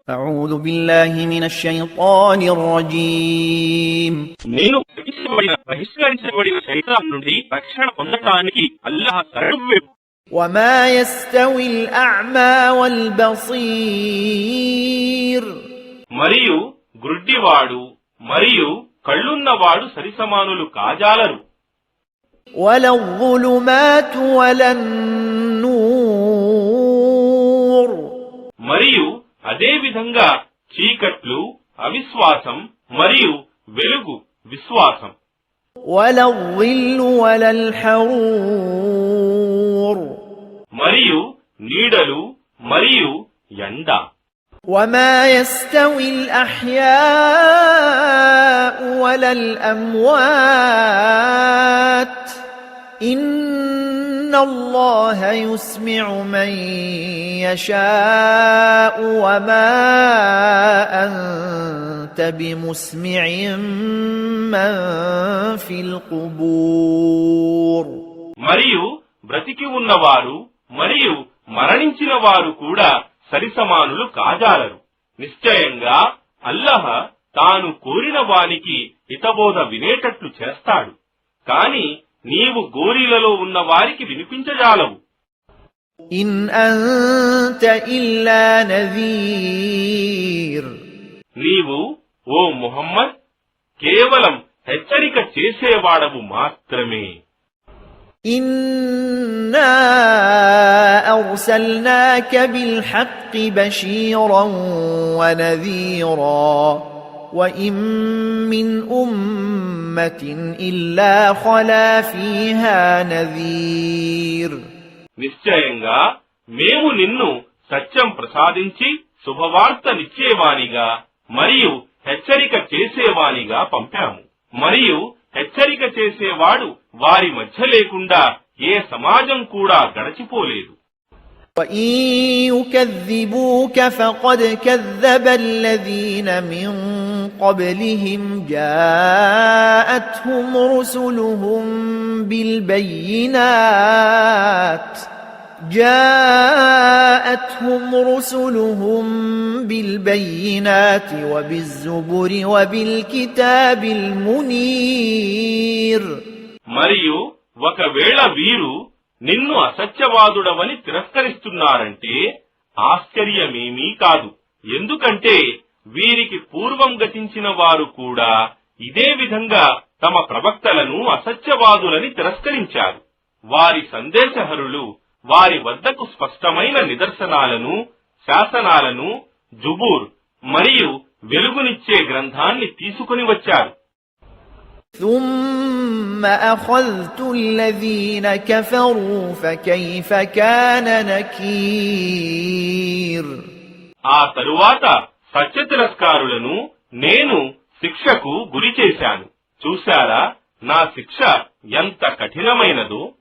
أعوذ بالله من الشيطان الرجيم నేను బహిష్కరించబడిన శైతాన్ నుండి రక్షణ పొందడానికి అల్లాహ్ శరణు. وما يستوي الأعمى والبصير మరియు గుడ్డివాడు మరియు కళ్ళున్నవాడు సరిసమానులు కాజాలరు. ولا الظلمات ولا النور మరియు అదే విధంగా చీకట్లు అవిశ్వాసం మరియు వెలుగు విశ్వాసం. ولا الظل ولا الحرور మరియు నీడలు మరియు ఎండ. وما يستوي الأحياء ولا الأموات إن الله يسمع من يشاء وما أنت بمسمع من في القبور. మరియు బ్రతికి ఉన్నవారు మరియు మరణించిన వారు కూడా సరిసమానులు కాజాలరు. నిశ్చయంగా అల్లాహ్ తాను కోరిన వానికి హితబోధ వినేటట్లు చేస్తాడు, కాని నీవు గోరీలలో ఉన్న వారికి వినిపించజాలవు. إن أنت إلا نذير నీవు ఓ ముహమ్మద్ కేవలం హెచ్చరిక చేసేవాడవు మాత్రమే. إنا أرسلناك بالحق بشيرا ونذيرا وإن من أمة إلا خلا فيها نذير. నిశ్చయంగా మేము నిన్ను సత్యం ప్రసాదించి శుభవార్తనిచ్చేవానిగా మరియు హెచ్చరిక చేసేవానిగా పంపాము. మరియు హెచ్చరిక చేసేవాడు వారి మధ్య లేకుండా ఏ సమాజం కూడా గడచిపోలేదు. وَإِن يُكَذِّبُوكَ فَقَدْ كَذَّبَ الَّذِينَ مِن قَبْلِهِمْ جَاءَتْهُمْ رُسُلُهُم بِالْبَيِّنَاتِ وَبِالزُّبُرِ وَبِالْكِتَابِ الْمُنِيرِ. మరియు ఒకవేళ వీరు నిన్ను అసత్యవాదుడవని తిరస్కరిస్తున్నారంటే ఆశ్చర్యమేమీ కాదు. ఎందుకంటే వీరికి పూర్వం గతించిన వారు కూడా ఇదే విధంగా తమ ప్రవక్తలను అసత్యవాదులని తిరస్కరించారు. వారి సందేశహరులు వారి వద్దకు స్పష్టమైన నిదర్శనాలను, శాసనాలను, జుబూర్ మరియు వెలుగునిచ్చే గ్రంథాన్ని తీసుకుని వచ్చారు. ثُمَّ أَخَذْتُ الَّذِينَ كَفَرُوا فَكَيْفَ كَانَ نَكِيرِ. ఆ తరువాత సత్య తిరస్కారులను నేను శిక్షకు గురి చేశాను. చూశారా నా శిక్ష ఎంత కఠినమైనదో.